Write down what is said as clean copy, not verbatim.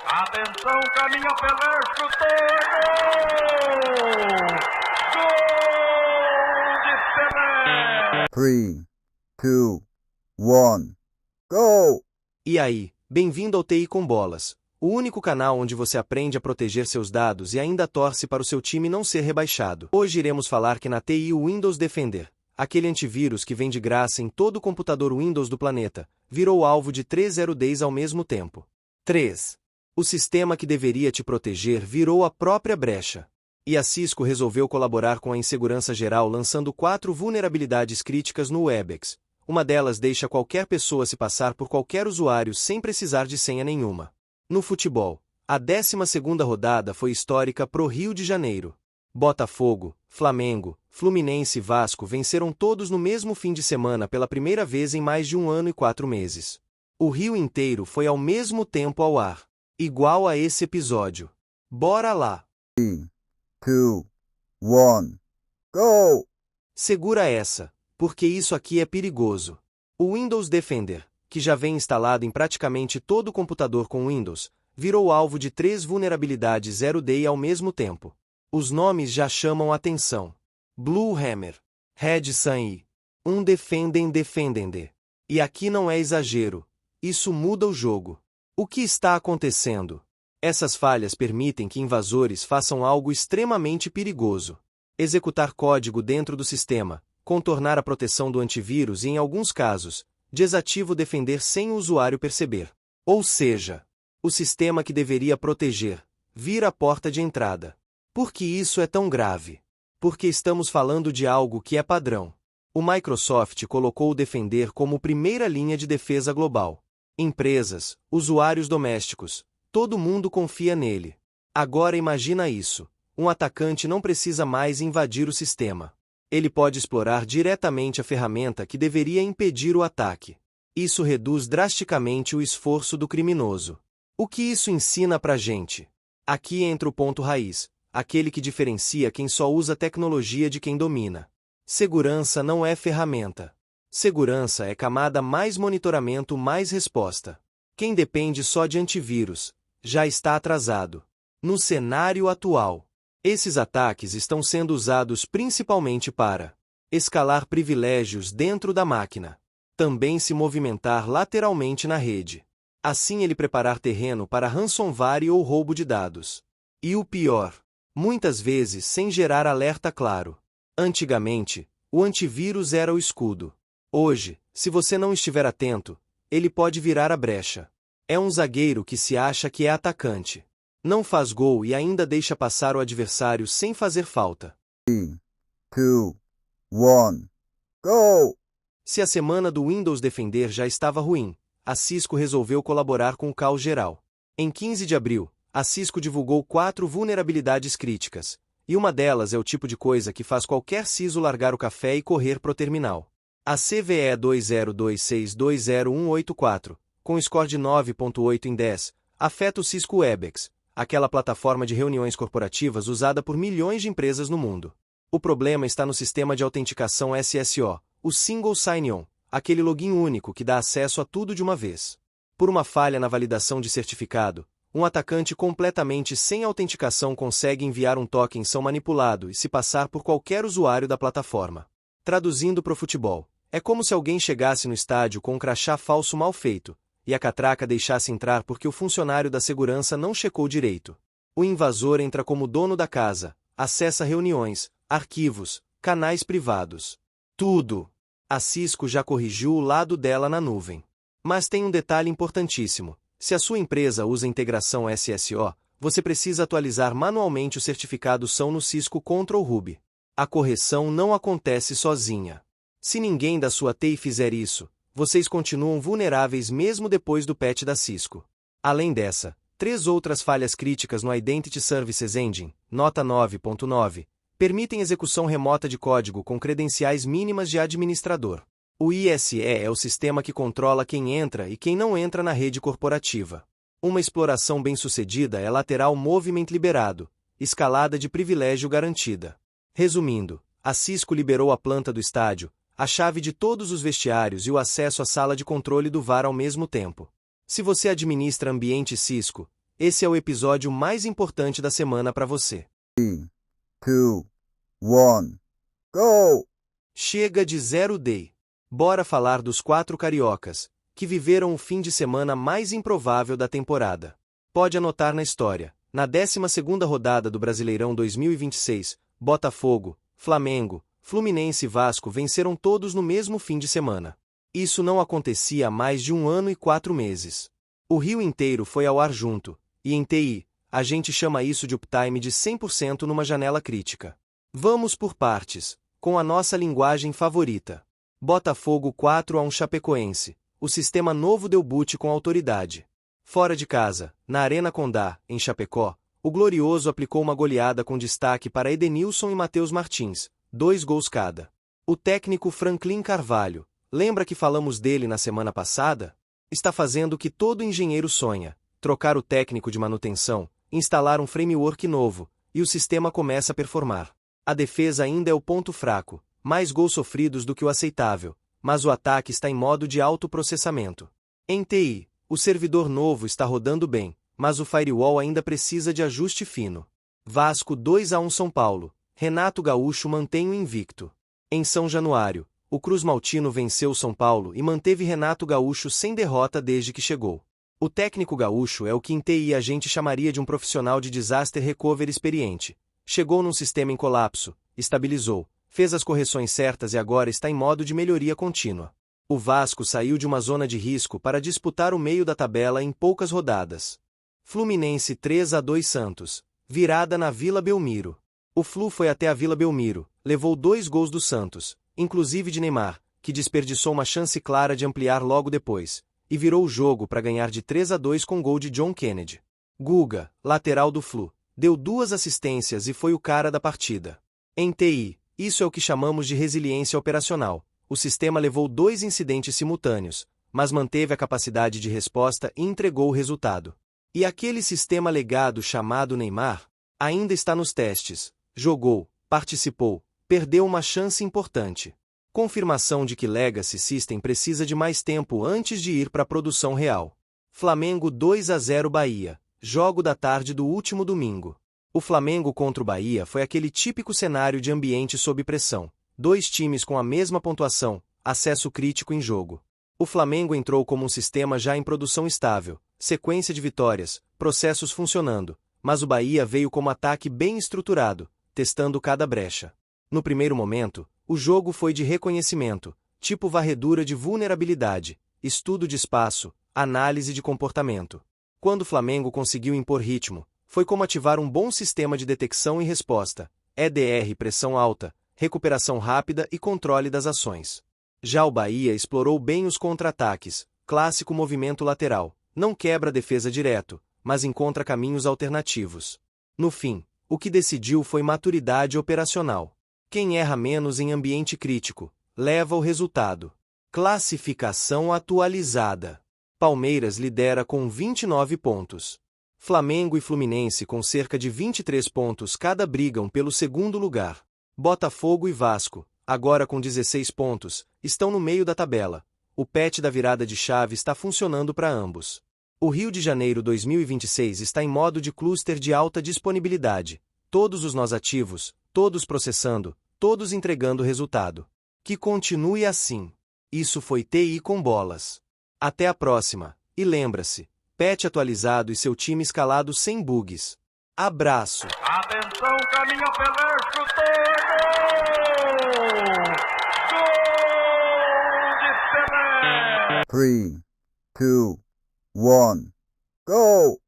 Atenção, caminha Pelé, chutou! Gol de Pelé! 3, 2, 1, go! E aí, bem-vindo ao TI com Bolas, o único canal onde você aprende a proteger seus dados e ainda torce para o seu time não ser rebaixado. Hoje iremos falar que na TI o Windows Defender, aquele antivírus que vem de graça em todo computador Windows do planeta, virou alvo de 3 zero days ao mesmo tempo. 3. O sistema que deveria te proteger virou a própria brecha. E a Cisco resolveu colaborar com a insegurança geral lançando 4 vulnerabilidades críticas no Webex. Uma delas deixa qualquer pessoa se passar por qualquer usuário sem precisar de senha nenhuma. No futebol, a 12ª rodada foi histórica pro Rio de Janeiro. Botafogo, Flamengo, Fluminense e Vasco venceram todos no mesmo fim de semana pela primeira vez em mais de 1 ano e 4 meses. O Rio inteiro foi ao mesmo tempo ao ar. Igual a esse episódio. Bora lá! 3, 2, 1, go! Segura essa, porque isso aqui é perigoso. O Windows Defender, que já vem instalado em praticamente todo computador com Windows, virou alvo de 3 vulnerabilidades zero day ao mesmo tempo. Os nomes já chamam atenção. Blue Hammer, Red Sun e Defendende. E aqui não é exagero, isso muda o jogo. O que está acontecendo? Essas falhas permitem que invasores façam algo extremamente perigoso. Executar código dentro do sistema, contornar a proteção do antivírus e, em alguns casos, desativo defender sem o usuário perceber. Ou seja, o sistema que deveria proteger vira a porta de entrada. Por que isso é tão grave? Porque estamos falando de algo que é padrão. O Microsoft colocou o Defender como primeira linha de defesa global. Empresas, usuários domésticos, todo mundo confia nele. Agora imagina isso. Um atacante não precisa mais invadir o sistema. Ele pode explorar diretamente a ferramenta que deveria impedir o ataque. Isso reduz drasticamente o esforço do criminoso. O que isso ensina pra gente? Aqui entra o ponto raiz, aquele que diferencia quem só usa tecnologia de quem domina. Segurança não é ferramenta. Segurança é camada mais monitoramento mais resposta. Quem depende só de antivírus, já está atrasado. No cenário atual, esses ataques estão sendo usados principalmente para escalar privilégios dentro da máquina, também se movimentar lateralmente na rede. Assim ele preparar terreno para ransomware ou roubo de dados. E o pior, muitas vezes sem gerar alerta claro. Antigamente, o antivírus era o escudo. Hoje, se você não estiver atento, ele pode virar a brecha. É um zagueiro que se acha que é atacante. Não faz gol e ainda deixa passar o adversário sem fazer falta. 3, 2, 1, go! Se a semana do Windows Defender já estava ruim, a Cisco resolveu colaborar com o caos geral. Em 15 de abril, a Cisco divulgou 4 vulnerabilidades críticas, e uma delas é o tipo de coisa que faz qualquer CISO largar o café e correr pro terminal. A CVE 202620184, com score de 9.8 em 10, afeta o Cisco Webex, aquela plataforma de reuniões corporativas usada por milhões de empresas no mundo. O problema está no sistema de autenticação SSO, o Single Sign-On, aquele login único que dá acesso a tudo de uma vez. Por uma falha na validação de certificado, um atacante completamente sem autenticação consegue enviar um token manipulado e se passar por qualquer usuário da plataforma. Traduzindo para o futebol, é como se alguém chegasse no estádio com um crachá falso mal feito, e a catraca deixasse entrar porque o funcionário da segurança não checou direito. O invasor entra como dono da casa, acessa reuniões, arquivos, canais privados. Tudo! A Cisco já corrigiu o lado dela na nuvem. Mas tem um detalhe importantíssimo. Se a sua empresa usa integração SSO, você precisa atualizar manualmente o certificado no Cisco Control Hub. A correção não acontece sozinha. Se ninguém da sua TI fizer isso, vocês continuam vulneráveis mesmo depois do patch da Cisco. Além dessa, 3 outras falhas críticas no Identity Services Engine, nota 9.9, permitem execução remota de código com credenciais mínimas de administrador. O ISE é o sistema que controla quem entra e quem não entra na rede corporativa. Uma exploração bem-sucedida é lateral movement liberado, escalada de privilégio garantida. Resumindo, a Cisco liberou a planta do estádio, a chave de todos os vestiários e o acesso à sala de controle do VAR ao mesmo tempo. Se você administra ambiente Cisco, esse é o episódio mais importante da semana para você. 3, 2, 1, go! Chega de zero day. Bora falar dos 4 cariocas, que viveram o fim de semana mais improvável da temporada. Pode anotar na história. Na 12ª rodada do Brasileirão 2026, Botafogo, Flamengo, Fluminense e Vasco venceram todos no mesmo fim de semana. Isso não acontecia há mais de 1 ano e 4 meses. O Rio inteiro foi ao ar junto, e em TI, a gente chama isso de uptime de 100% numa janela crítica. Vamos por partes, com a nossa linguagem favorita. Botafogo 4-1 Chapecoense. O sistema novo deu boot com autoridade. Fora de casa, na Arena Condá, em Chapecó, o Glorioso aplicou uma goleada com destaque para Edenilson e Matheus Martins, 2 gols cada. O técnico Franklin Carvalho, lembra que falamos dele na semana passada? Está fazendo o que todo engenheiro sonha: trocar o técnico de manutenção, instalar um framework novo, e o sistema começa a performar. A defesa ainda é o ponto fraco, mais gols sofridos do que o aceitável, mas o ataque está em modo de autoprocessamento. Em TI, o servidor novo está rodando bem, mas o firewall ainda precisa de ajuste fino. Vasco 2-1 São Paulo. Renato Gaúcho mantém o invicto. Em São Januário, o Cruz Maltino venceu o São Paulo e manteve Renato Gaúcho sem derrota desde que chegou. O técnico gaúcho é o que em TI a gente chamaria de um profissional de disaster recovery experiente. Chegou num sistema em colapso, estabilizou, fez as correções certas e agora está em modo de melhoria contínua. O Vasco saiu de uma zona de risco para disputar o meio da tabela em poucas rodadas. Fluminense 3-2 Santos. Virada na Vila Belmiro. O Flu foi até a Vila Belmiro, levou 2 gols do Santos, inclusive de Neymar, que desperdiçou uma chance clara de ampliar logo depois, e virou o jogo para ganhar de 3-2 com gol de John Kennedy. Guga, lateral do Flu, deu 2 assistências e foi o cara da partida. Em TI, isso é o que chamamos de resiliência operacional. O sistema levou 2 incidentes simultâneos, mas manteve a capacidade de resposta e entregou o resultado. E aquele sistema legado chamado Neymar ainda está nos testes. Jogou, participou, perdeu uma chance importante. Confirmação de que Legacy System precisa de mais tempo antes de ir para a produção real. Flamengo 2-0 Bahia. Jogo da tarde do último domingo. O Flamengo contra o Bahia foi aquele típico cenário de ambiente sob pressão. 2 times com a mesma pontuação, acesso crítico em jogo. O Flamengo entrou como um sistema já em produção estável, sequência de vitórias, processos funcionando, mas o Bahia veio como ataque bem estruturado, testando cada brecha. No primeiro momento, o jogo foi de reconhecimento, tipo varredura de vulnerabilidade, estudo de espaço, análise de comportamento. Quando o Flamengo conseguiu impor ritmo, foi como ativar um bom sistema de detecção e resposta, EDR pressão alta, recuperação rápida e controle das ações. Já o Bahia explorou bem os contra-ataques, clássico movimento lateral, não quebra a defesa direto, mas encontra caminhos alternativos. No fim, o que decidiu foi maturidade operacional. Quem erra menos em ambiente crítico, leva o resultado. Classificação atualizada. Palmeiras lidera com 29 pontos. Flamengo e Fluminense com cerca de 23 pontos cada brigam pelo segundo lugar. Botafogo e Vasco, agora com 16 pontos, estão no meio da tabela. O patch da virada de chave está funcionando para ambos. O Rio de Janeiro 2026 está em modo de cluster de alta disponibilidade. Todos os nós ativos, todos processando, todos entregando resultado. Que continue assim. Isso foi TI com bolas. Até a próxima. E lembra-se, patch atualizado e seu time escalado sem bugs. Abraço. Atenção, caminha Pelé, chutou! Gol de Pelé! 3, 2, 1, go!